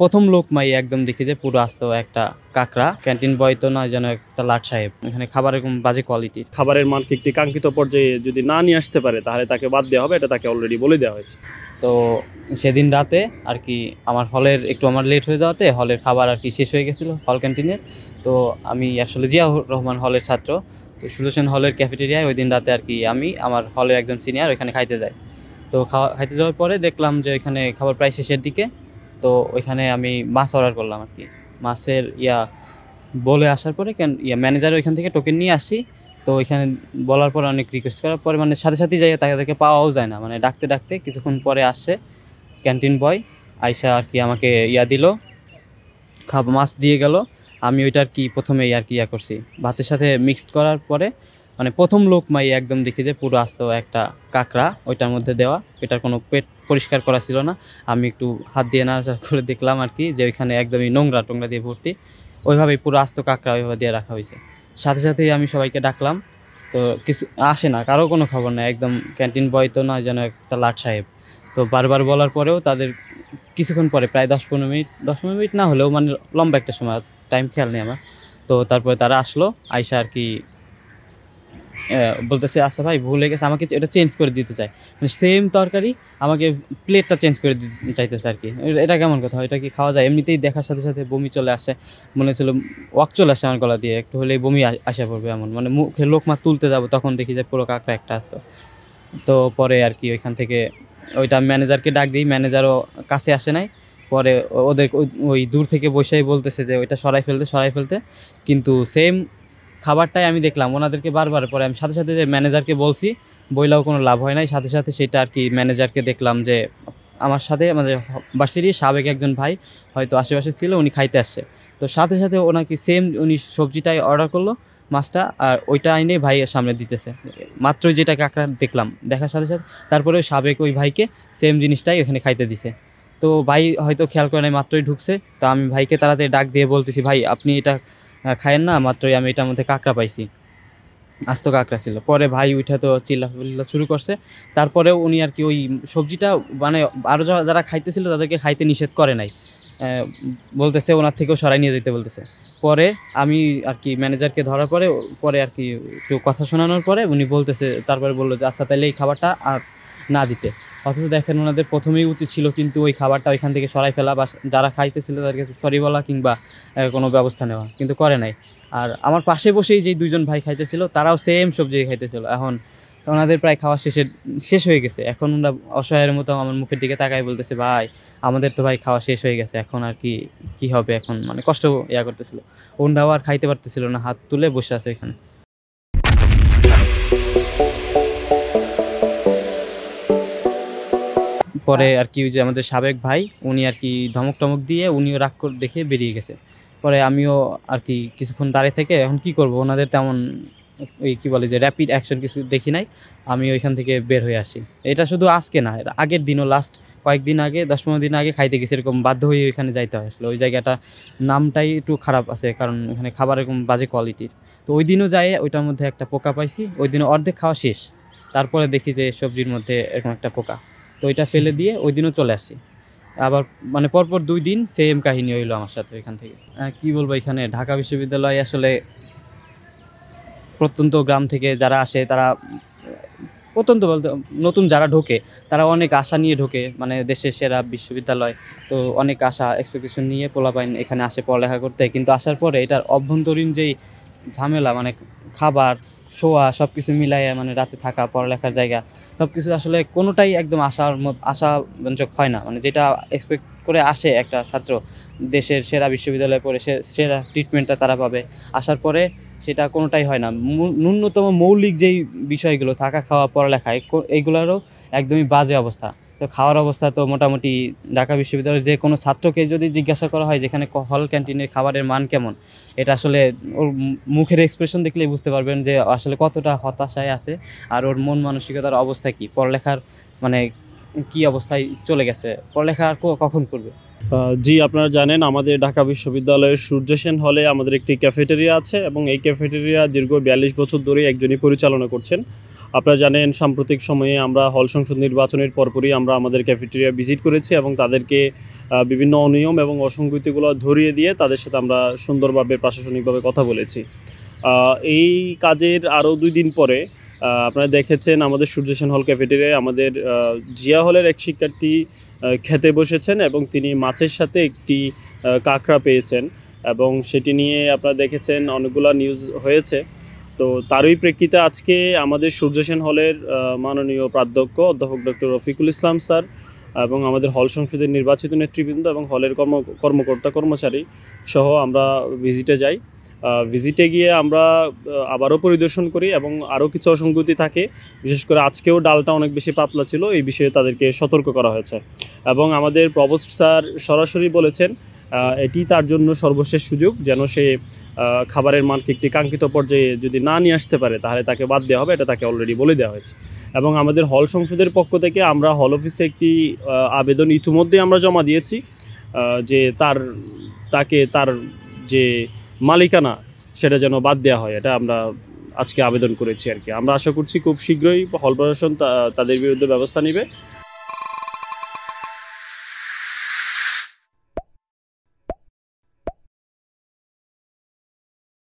প্রথম লোক মাই একদম দেখি যে পুরো আস্ত একটা কাঁকড়া। ক্যান্টিন বয় তো নয়, যেন একটা লাট সাহেব। এখানে খাবার এরকম বাজে কোয়ালিটির। খাবারের মান একটি কাঙ্ক্ষিত পর্যায়ে যদি না নিয়ে আসতে পারে তাহলে তাকে বাদ দেওয়া হবে, এটা তাকে অলরেডি বলে দেওয়া হয়েছে। তো সেদিন রাতে আর কি আমার লেট হয়ে যাওয়াতে হলের খাবার আর কি শেষ হয়ে গেছিলো হল ক্যান্টিনের। তো আমি আসলে জিয়াউর রহমান হলের ছাত্র। তো সুদর্শন হলের ক্যাফেটেরিয়ায় ওই দিন রাতে আর কি আমি আমার হলের একজন সিনিয়র ওইখানে খাইতে যাই। তো খাইতে যাওয়ার পরে দেখলাম যে ওইখানে খাবার প্রায় শেষের দিকে। তো ওইখানে আমি মাছ অর্ডার করলাম আর কি। মাছের বলে আসার পরে ম্যানেজার ওইখান থেকে টোকেন নিয়ে আসি। তো ওইখানে বলার পর অনেক রিকোয়েস্ট করার পরে মানে সাথে সাথেই যাই, তাদেরকে পাওয়াও যায় না, মানে ডাকতে ডাকতে কিছুক্ষণ পরে আসছে ক্যান্টিন বয়। আইসা আর কি আমাকে দিল, মাছ দিয়ে গেল। আমি ওইটা আর কি প্রথমেই আর কি করছি ভাতের সাথে মিক্সড করার পরে, মানে প্রথম লোক মাই একদম দেখি যে পুরো আস্ত একটা কাঁকড়া ওইটার মধ্যে দেওয়া। এটার কোনো পেট পরিষ্কার করা ছিল না। আমি একটু হাত দিয়ে নাড়াচাড়া করে দেখলাম আর কি যে ওইখানে একদমই নোংরা টোংরা দিয়ে ভর্তি। ওইভাবেই পুরো আস্ত কাঁকড়া ওইভাবে দিয়ে রাখা হয়েছে। সাথে সাথেই আমি সবাইকে ডাকলাম। তো কিছু আসে না, কারো কোনো খবর নেই। একদম ক্যান্টিন বয় তো নয়, যেন একটা লাট সাহেব। তো বারবার বলার পরেও তাদের কিছুক্ষণ পরে প্রায় 10-15 মিনিট না হলেও মানে লম্বা একটা সময়, টাইম খেয়াল নেই আমার। তো তারপরে তারা আসলো, আইসা আর কি বলতেছে আচ্ছা ভাই ভুল হয়ে গেছে, আমাকে এটা চেঞ্জ করে দিতে চায়। মানে সেম তরকারি আমাকে প্লেটটা চেঞ্জ করে দিতে চাইতেছে আর কি। এটা কেমন কথা? এটা কি খাওয়া যায়? এমনিতেই দেখার সাথে সাথে বমি চলে আসে, মনে হচ্ছিল ওয়াক চলে আসে আমার গলা দিয়ে, একটু হলেই বমি আসা পড়বে এমন। মানে মুখে লোকমা তুলতে যাবো তখন দেখি যে পুরো কাঁকড়া একটা আসতো। তো পরে আর কি ওইখান থেকে ওইটা ম্যানেজারকে ডাক দিই, ম্যানেজারও কাছে আসে নাই। পরে ওদের ওই দূর থেকে বসেই বলতেছে যে ওইটা সরাই ফেলতে। কিন্তু সেম খাবারটাই আমি দেখলাম ওনাদেরকে বারবার। পরে আমি সাথে সাথে যে ম্যানেজারকে বলছি, বইলাও কোনো লাভ হয় নাই। সাথে সাথে সেটা আর কি ম্যানেজারকে দেখলাম যে আমার সাথে আমাদের ভার্সিটির সাবেক একজন ভাই হয়তো আশেপাশে ছিল, উনি খাইতে আসছে। তো সাথে সাথে ওনাকে সেম উনি সবজিটাই অর্ডার করলো, মাছটা, আর ওইটা আইনে ভাইয়ের সামনে দিতেছে। মাত্রই যেটা কাঁকড়া দেখলাম, দেখার সাথে সাথে তারপরে সাবেক ওই ভাইকে সেম জিনিসটাই ওখানে খাইতে দিছে। তো ভাই হয়তো খেয়াল করে নাই, মাত্রই ঢুকছে। তো আমি ভাইকে তাড়াতাড়ি ডাক দিয়ে বলতেছি, ভাই আপনি এটা খায়েন না, মাত্রই আমি এটার মধ্যে কাঁকড়া পাইছি, আস্ত কাঁকড়া ছিল। পরে ভাই উঠা তো চিল্লাফিল্লা শুরু করছে। তারপরেও উনি আর কি ওই সবজিটা মানে আরও যারা খাইতেছিল তাদেরকে খাইতে নিষেধ করে নাই, বলতেছে ওনার থেকেও সরাই নিয়ে যেতে বলতেছে। পরে আমি আর কি ম্যানেজারকে ধরার পরে পরে আর কি একটু কথা শোনানোর পরে উনি বলতেছে, তারপরে বললো যে আচ্ছা তাহলে এই খাবারটা আর না দিতে। অথচ দেখেন ওনাদের প্রথমেই উচিত ছিল কিন্তু ওই খাবারটা ওইখান থেকে সরাই ফেলা, বা যারা খাইতেছিল তাদেরকে সরি বলা কিংবা কোনো ব্যবস্থা নেওয়া, কিন্তু করে নাই। আর আমার পাশে বসেই যে দুইজন ভাই খাইতেছিল তারাও সেম সবজি খাইতেছিল। এখন ওনাদের প্রায় খাওয়া শেষ হয়ে গেছে। এখন ওরা অসহায়ের মতো আমার মুখের দিকে তাকায় বলতেছে, ভাই আমাদের তো ভাই খাওয়া শেষ হয়ে গেছে, এখন আর কি হবে এখন, মানে কষ্ট করতেছিল। ওনারাও আর খাইতে পারতেছিল না, হাত তুলে বসে আছে এখানে। পরে আর কি ওই যে আমাদের সাবেক ভাই উনি আর কি ধমক টমক দিয়ে উনিও রাগ করে দেখে বেরিয়ে গেছে। পরে আমিও আর কি কিছুক্ষণ দাঁড়িয়ে থেকে এখন কি করব, ওনাদের তেমন ওই কি বলে যে র্যাপিড অ্যাকশন কিছু দেখি নাই। আমি ওইখান থেকে বের হয়ে আসি। এটা শুধু আজকে না, এর আগের দিনও লাস্ট কয়েকদিন আগে 10-15 দিন আগে খাইতে গেছি, এরকম বাধ্য হয়ে ওইখানে যাইতে হয়। আসলে ওই জায়গাটা নামটাই একটু খারাপ আছে, কারণ এখানে খাবার এরকম বাজে কোয়ালিটির। তো ওই দিনও যাই ওইটার মধ্যে একটা পোকা পাইছি, ওই দিনও অর্ধেক খাওয়া শেষ। তারপরে দেখি যে সবজির মধ্যে এরকম একটা পোকা। তো ওইটা ফেলে দিয়ে ওই দিনও চলে আসছি। আবার মানে পরপর 2 দিন সেম কাহিনী হইলো আমার সাথে ওইখান থেকে। কি বলবো, এখানে ঢাকা বিশ্ববিদ্যালয় আসলে প্রত্যন্ত গ্রাম থেকে যারা আসে তারা প্রত্যন্ত বলতে নতুন যারা ঢোকে তারা অনেক আশা নিয়ে ঢোকে, মানে দেশের সেরা বিশ্ববিদ্যালয়। তো অনেক আশা এক্সপেকটেশন নিয়ে পোলাপাইন এখানে আসে পড়ালেখা করতে, কিন্তু আসার পরে এটার অভ্যন্তরীণ যেই ঝামেলা, মানে খাবার শোয়া সব কিছু মিলাইয়া, মানে রাতে থাকা, পড়ালেখার জায়গা, সব কিছু আসলে কোনোটাই একদম আশাব্যঞ্জক হয় না। মানে যেটা এক্সপেক্ট করে আসে একটা ছাত্র, দেশের সেরা বিশ্ববিদ্যালয়ে পড়ে সেরা ট্রিটমেন্টটা তারা পাবে, আসার পরে সেটা কোনোটাই হয় না। ন্যূনতম মৌলিক যেই বিষয়গুলো থাকা, খাওয়া, পড়ালেখা, এইগুলোরও একদমই বাজে অবস্থা। তো খাওয়ার অবস্থা তো মোটামুটি ঢাকা বিশ্ববিদ্যালয়ের যে কোনো ছাত্রকে যদি জিজ্ঞাসা করা হয় যেখানে হল ক্যান্টিনের খাবারের মান কেমন, এটা আসলে ওর মুখের এক্সপ্রেশন দেখলেই বুঝতে পারবেন যে আসলে কতটা হতাশায় আছে, আর ওর মন মানসিকতার অবস্থা কি, পড়ালেখার মানে কি অবস্থায় চলে গেছে, পড়ালেখা আর কখন করবে। জি, আপনারা জানেন আমাদের ঢাকা বিশ্ববিদ্যালয়ের সূর্য সেন হলে আমাদের একটি ক্যাফেটেরিয়া আছে এবং এই ক্যাফেটেরিয়া দীর্ঘ 42 বছর ধরে একজনই পরিচালনা করছেন। আপনারা জানেন সাম্প্রতিক সময়ে আমরা হল সংসদ নির্বাচনের পরপরই আমরা আমাদের ক্যাফেটেরিয়া ভিজিট করেছি এবং তাদেরকে বিভিন্ন অনিয়ম এবং অসঙ্গতিগুলো ধরিয়ে দিয়ে তাদের সাথে আমরা সুন্দরভাবে প্রশাসনিকভাবে কথা বলেছি। এই কাজের আরও 2 দিন পরে আপনারা দেখেছেন আমাদের সূর্য সেন হল ক্যাফেটেরিয়ায় আমাদের জিয়া হলের এক শিক্ষার্থী খেতে বসেছেন এবং তিনি মাছের সাথে একটি কাঁকড়া পেয়েছেন এবং সেটি নিয়ে আপনারা দেখেছেন অনেকগুলো নিউজ হয়েছে। তো তারই প্রেক্ষিতে আজকে আমাদের সূর্য সেন হলের মাননীয় প্রাধ্যক্ষ অধ্যাপক ডক্টর রফিকুল ইসলাম স্যার এবং আমাদের হল সংসদের নির্বাচিত নেতৃবৃন্দ এবং হলের কর্মকর্তা কর্মচারী সহ আমরা ভিজিটে যাই। ভিজিটে গিয়ে আমরা আবারও পরিদর্শন করি এবং আরও কিছু অসঙ্গতি থাকে, বিশেষ করে আজকেও ডালটা অনেক বেশি পাতলা ছিল, এই বিষয়ে তাদেরকে সতর্ক করা হয়েছে এবং আমাদের প্রভোস্ট স্যার সরাসরি বলেছেন এটি তার জন্য সর্বশেষ সুযোগ, যেন সে খাবারের মানকে একটি কাঙ্ক্ষিত পর্যায়ে যদি না নিয়ে আসতে পারে তাহলে তাকে বাদ দেওয়া হবে, এটা তাকে অলরেডি বলে দেওয়া হয়েছে। এবং আমাদের হল সংসদের পক্ষ থেকে আমরা হল অফিসে একটি আবেদন ইতিমধ্যেই আমরা জমা দিয়েছি যে তাকে তার যে মালিকানা সেটা যেন বাদ দেওয়া হয়, এটা আমরা আজকে আবেদন করেছি আর কি। আমরা আশা করছি খুব শীঘ্রই হল প্রশাসন তাদের বিরুদ্ধে ব্যবস্থা নেবে